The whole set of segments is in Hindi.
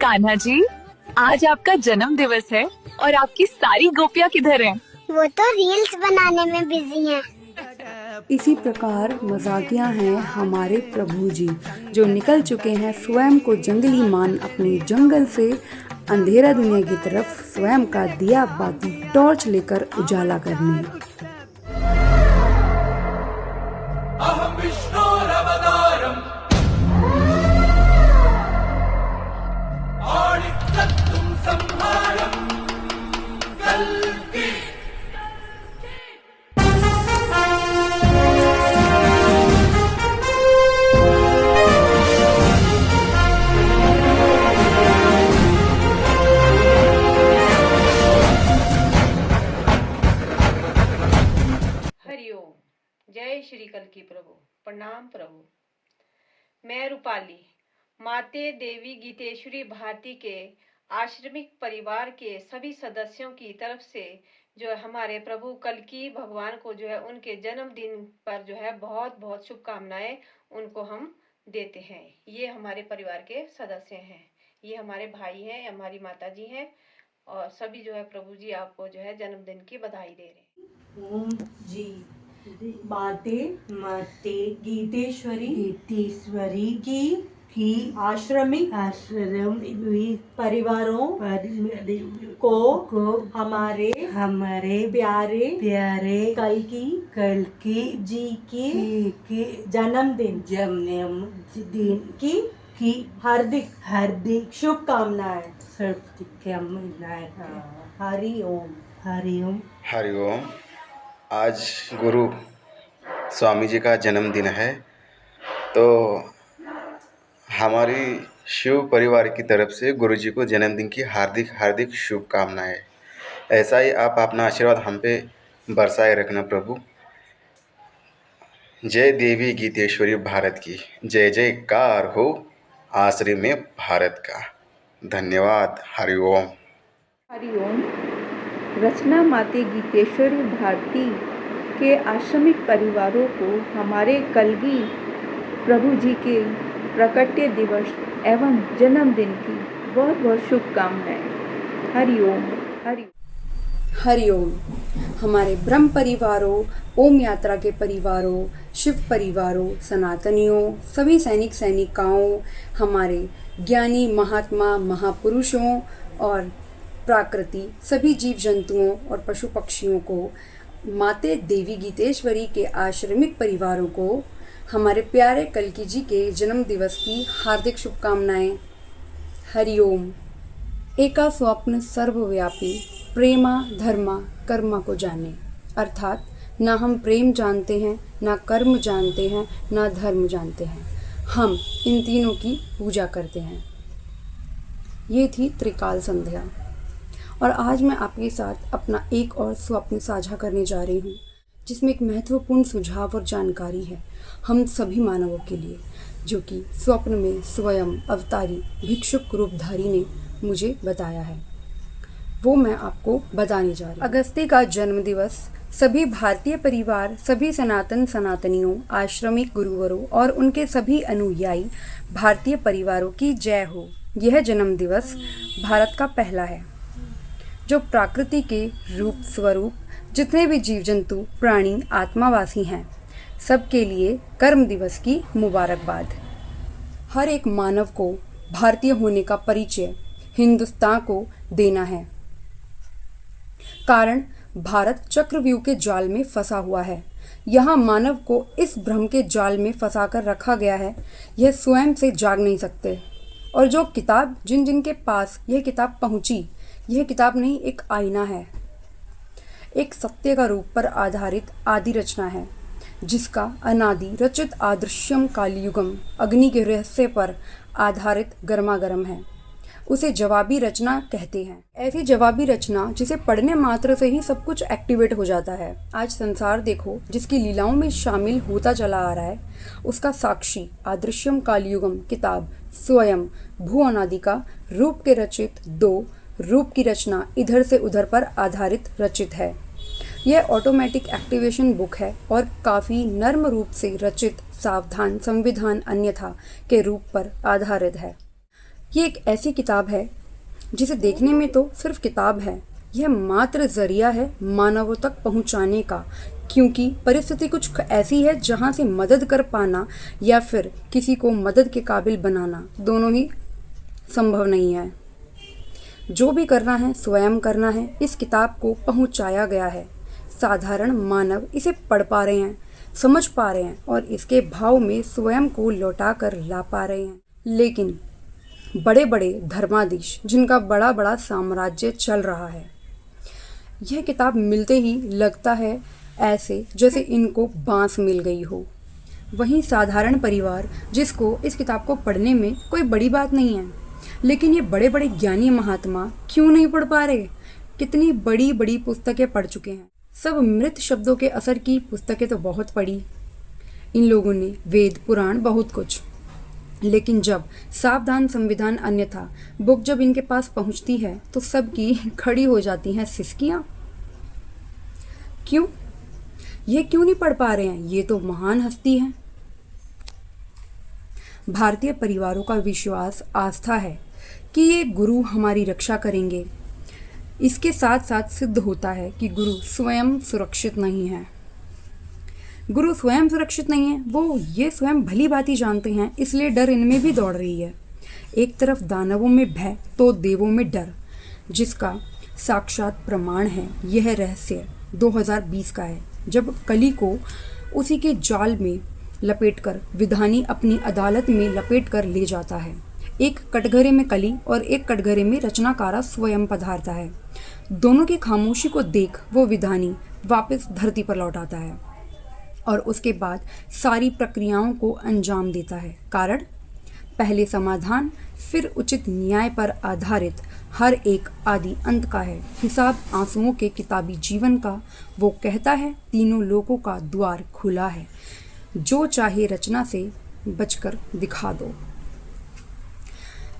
कान्हा जी, आज आपका जन्म दिवस है और आपकी सारी गोपियाँ किधर हैं? वो तो रील्स बनाने में बिजी हैं। इसी प्रकार मजाकिया हैं हमारे प्रभु जी, जो निकल चुके हैं स्वयं को जंगली मान अपने जंगल से अंधेरा दुनिया की तरफ स्वयं का दिया बाती टॉर्च लेकर उजाला करने। अहं विष्णोरवतारम् आदित्यं संहारम् कल्कि। हरिओम। जय श्री कल्कि प्रभु। प्रणाम प्रभु। मैं रूपाली माते देवी गीतेश्वरी भारती के आश्रमिक परिवार के सभी सदस्यों की तरफ से जो है हमारे प्रभु कल्कि भगवान को जो है उनके जन्मदिन पर जो है बहुत बहुत शुभकामनाएं उनको हम देते हैं। ये हमारे परिवार के सदस्य हैं, ये हमारे भाई हैं, हमारी माता जी हैं और सभी जो है प्रभु जी आपको जो है जन्मदिन की बधाई दे रहे हैं। ओम जी माते माते गीतेश्वरी की आश्रमिक परिवारों को हमारे प्यारे कल्कि जी की जन्मदिन की हार्दिक शुभकामनाएं। हरि ओम। हरिओम। आज गुरु स्वामी जी का जन्मदिन है, तो हमारी शिव परिवार की तरफ से गुरु जी को जन्मदिन की हार्दिक हार्दिक शुभकामनाएं। ऐसा ही आप अपना आशीर्वाद हम पे बरसाए रखना प्रभु। जय देवी गीतेश्वरी भारत की, जय जयकार हो आश्रय में भारत का। धन्यवाद। हरिओम। हरिओम। रचना माते गीतेश्वरी भारती के आश्रमिक परिवारों को हमारे कल्कि प्रभु जी के प्रकट्य दिवस एवं जन्मदिन की बहुत बहुत शुभकामनाएं। हरिओम। हरिओम। हमारे ब्रह्म परिवारों, ओम यात्रा के परिवारों, शिव परिवारों, सनातनियों, सभी सैनिक सैनिकाओं, हमारे ज्ञानी महात्मा महापुरुषों और प्राकृति सभी जीव जंतुओं और पशु पक्षियों को, माते देवी गीतेश्वरी के आश्रमिक परिवारों को हमारे प्यारे कल्कि जी के जन्म दिवस की हार्दिक शुभकामनाएं। हरिओम। एका स्वप्न सर्वव्यापी प्रेमा धर्मा कर्मा को जाने, अर्थात ना हम प्रेम जानते हैं, ना कर्म जानते हैं, ना धर्म जानते हैं, हम इन तीनों की पूजा करते हैं। ये थी त्रिकाल संध्या और आज मैं आपके साथ अपना एक और स्वप्न साझा करने जा रही हूँ, जिसमें एक महत्वपूर्ण सुझाव और जानकारी है हम सभी मानवों के लिए, जो कि स्वप्न में स्वयं अवतारी भिक्षुक रूपधारी ने मुझे बताया है। वो मैं आपको बताने जा रही हूँ। अगस्त्य का जन्म दिवस सभी भारतीय परिवार, सभी सनातनियों, आश्रमिक गुरुवरों और उनके सभी अनुयायी भारतीय परिवारों की जय हो। यह जन्म दिवस भारत का पहला है जो प्रकृति के रूप स्वरूप जितने भी जीव जंतु प्राणी आत्मावासी हैं सबके लिए कर्म दिवस की मुबारकबाद। हर एक मानव को भारतीय होने का परिचय हिंदुस्तान को देना है, कारण भारत चक्रव्यूह के जाल में फंसा हुआ है। यहाँ मानव को इस भ्रम के जाल में फंसा कर रखा गया है, यह स्वयं से जाग नहीं सकते। और जो किताब जिन जिन के पास यह किताब पहुँची, यह किताब नहीं एक आईना है, एक सत्य का रूप पर आधारित आदि रचना है, जिसका अनादि रचित आदृश्यम कालयुगम अग्नि के रहस्य पर आधारित गर्मागर्म है। उसे जवाबी रचना कहते हैं। ऐसी जवाबी रचना जिसे पढ़ने मात्र से ही सब कुछ एक्टिवेट हो जाता है। आज संसार देखो जिसकी लीलाओं में शामिल होता चला आ रहा है, उसका साक्षी आदृश्यम कालयुगम किताब स्वयं भू अनादि का रूप के रचित दो रूप की रचना इधर से उधर पर आधारित रचित है। यह ऑटोमेटिक एक्टिवेशन बुक है और काफ़ी नर्म रूप से रचित सावधान संविधान अन्यथा के रूप पर आधारित है। ये एक ऐसी किताब है जिसे देखने में तो सिर्फ किताब है, यह मात्र जरिया है मानवों तक पहुंचाने का, क्योंकि परिस्थिति कुछ ऐसी है जहां से मदद कर पाना या फिर किसी को मदद के काबिल बनाना दोनों ही संभव नहीं है। जो भी करना है स्वयं करना है। इस किताब को पहुंचाया गया है, साधारण मानव इसे पढ़ पा रहे हैं, समझ पा रहे हैं और इसके भाव में स्वयं को लौटा कर ला पा रहे हैं। लेकिन बड़े बड़े धर्माधीश जिनका बड़ा बड़ा साम्राज्य चल रहा है, यह किताब मिलते ही लगता है ऐसे जैसे इनको बांस मिल गई हो। वहीं साधारण परिवार जिसको इस किताब को पढ़ने में कोई बड़ी बात नहीं है, लेकिन ये बड़े बड़े ज्ञानी महात्मा क्यों नहीं पढ़ पा रहे? कितनी बड़ी बड़ी पुस्तकें पढ़ चुके हैं, सब मृत शब्दों के असर की पुस्तकें तो बहुत पढ़ी इन लोगों ने, वेद पुराण बहुत कुछ। लेकिन जब सावधान संविधान अन्यथा बुक जब इनके पास पहुंचती है तो सबकी खड़ी हो जाती हैं सिसकियां। क्यों? ये क्यों नहीं पढ़ पा रहे हैं? ये तो महान हस्ती है। भारतीय परिवारों का विश्वास, आस्था है कि ये गुरु हमारी रक्षा करेंगे। इसके साथ साथ सिद्ध होता है कि गुरु स्वयं सुरक्षित नहीं है। गुरु स्वयं सुरक्षित नहीं है, वो ये स्वयं भली भांति जानते हैं, इसलिए डर इनमें भी दौड़ रही है। एक तरफ दानवों में भय तो देवों में डर, जिसका साक्षात प्रमाण है यह रहस्य 2020 का है, जब कली को उसी के जाल में लपेटकर विधानी अपनी अदालत में लपेटकर ले जाता है। एक कटघरे में कली और एक कटघरे में रचनाकारा स्वयं पधारता है। दोनों की खामोशी को देख वो विधानी वापस धरती पर लौट आता है और उसके बाद सारी प्रक्रियाओं को अंजाम देता है। कारण पहले समाधान, फिर उचित न्याय पर आधारित हर एक आदि अंत का है। हिसाब आंसुओं के किताबी जीवन का। वो कहता है तीनों लोगों का द्वार खुला है, जो चाहे रचना से बचकर दिखा दो।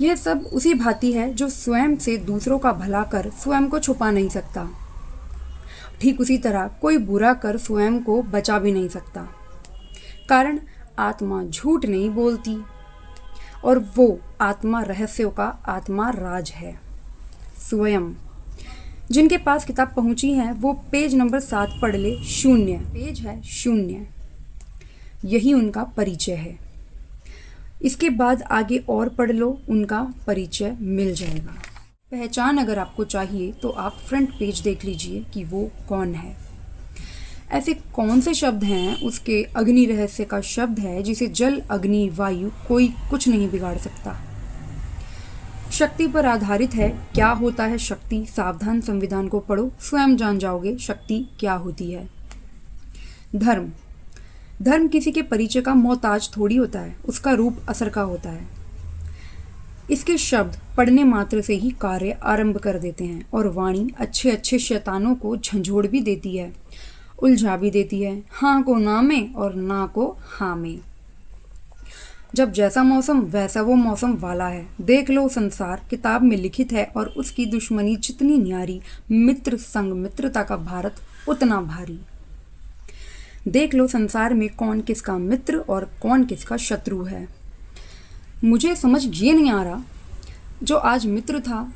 यह सब उसी भांति है जो स्वयं से दूसरों का भला कर स्वयं को छुपा नहीं सकता। ठीक उसी तरह कोई बुरा कर स्वयं को बचा भी नहीं सकता। कारण आत्मा झूठ नहीं बोलती और वो आत्मा रहस्यों का आत्मा राज है स्वयं। जिनके पास किताब पहुंची है वो पेज नंबर 7 पढ़ ले। 0 पेज है, 0। यही उनका परिचय है। इसके बाद आगे और पढ़ लो, उनका परिचय मिल जाएगा। पहचान अगर आपको चाहिए तो आप फ्रंट पेज देख लीजिए कि वो कौन है। ऐसे कौन से शब्द हैं? उसके अग्नि रहस्य का शब्द है जिसे जल, अग्नि, वायु कोई कुछ नहीं बिगाड़ सकता। शक्ति पर आधारित है। क्या होता है शक्ति? सावधान संविधान को पढ़ो, स्वयं जान जाओगे शक्ति क्या होती है। धर्म, धर्म किसी के परिचय का मोहताज थोड़ी होता है, उसका रूप असर का होता है। इसके शब्द पढ़ने मात्र से ही कार्य आरंभ कर देते हैं और वाणी अच्छे अच्छे शैतानों को झंझोड़ भी देती है, उलझा भी देती है। हाँ को ना में और ना को हाँ में। जब जैसा मौसम वैसा वो मौसम वाला है। देख लो संसार किताब में लिखित है और उसकी दुश्मनी जितनी न्यारी, मित्र संग मित्रता का भारत उतना भारी। देख लो संसार में कौन किसका मित्र और कौन किसका शत्रु है। मुझे समझ ये नहीं आ रहा, जो आज मित्र था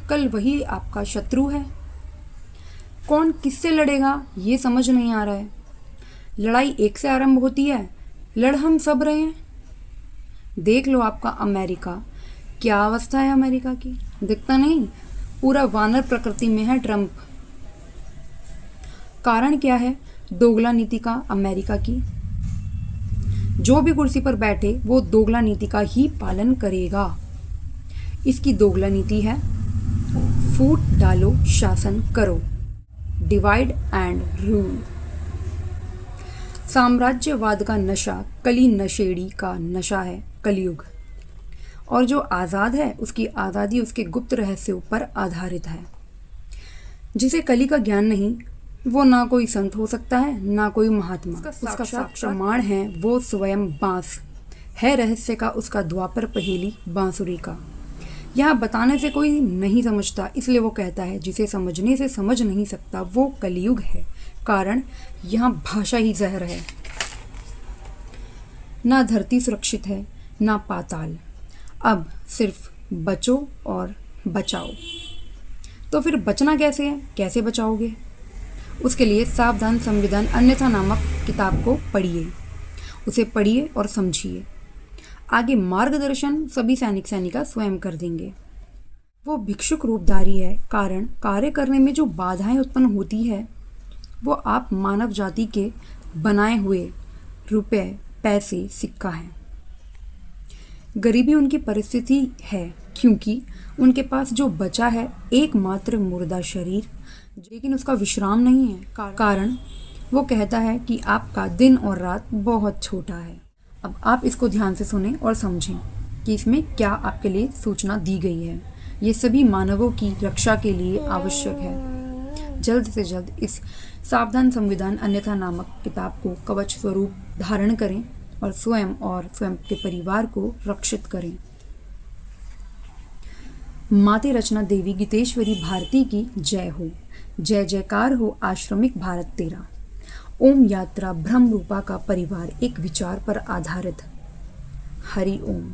कल वही आपका शत्रु है। कौन किससे लड़ेगा ये समझ नहीं आ रहा है। लड़ाई एक से आरंभ होती है, लड़ हम सब रहे हैं। देख लो आपका अमेरिका, क्या अवस्था है अमेरिका की, दिखता नहीं, पूरा वानर प्रकृति में है ट्रंप। कारण क्या है? दोगला नीति का अमेरिका की। जो भी कुर्सी पर बैठे वो दोगला नीति का ही पालन करेगा। इसकी दोगला नीति है फूट डालो शासन करो, डिवाइड एंड रूल। साम्राज्यवाद का नशा कली नशेड़ी का नशा है, कलयुग। और जो आज़ाद है उसकी आज़ादी उसके गुप्त रहस्यों पर आधारित है। जिसे कली का ज्ञान नहीं वो ना कोई संत हो सकता है ना कोई महात्मा। उसका साक्षात प्रमाण है वो स्वयं बांस है, रहस्य का उसका द्वापर पहेली बांसुरी का। यहाँ बताने से कोई नहीं समझता, इसलिए वो कहता है जिसे समझने से समझ नहीं सकता वो कलयुग है। कारण यहाँ भाषा ही जहर है। ना धरती सुरक्षित है ना पाताल। अब सिर्फ बचो और बचाओ। तो फिर बचना कैसे है, कैसे बचाओगे? उसके लिए सावधान संविधान अन्यथा नामक किताब को पढ़िए, उसे पढ़िए और समझिए। आगे मार्गदर्शन सभी सैनिक सैनिका स्वयं कर देंगे। वो भिक्षुक रूपधारी है, कारण कार्य करने में जो बाधाएं उत्पन्न होती है वो आप मानव जाति के बनाए हुए रुपए, पैसे, सिक्का है। गरीबी उनकी परिस्थिति है क्योंकि उनके पास जो बचा है एकमात्र मुर्दा शरीर, लेकिन उसका विश्राम नहीं है, कारण वो कहता है कि आपका दिन और रात बहुत छोटा है। अब आप इसको ध्यान से सुनें और समझें कि इसमें क्या आपके लिए सूचना दी गई है। ये सभी मानवों की रक्षा के लिए आवश्यक है। जल्द से जल्द इस सावधान संविधान अन्यथा नामक किताब को कवच स्वरूप धारण करें और स्वयं के परिवार को रक्षित करें। माते रचना देवी गीतेश्वरी भारती की जय हो। जय जयकार हो आश्रमिक भारत तेरा। ओम यात्रा ब्रह्म रूपा का परिवार एक विचार पर आधारित। हरि ओम।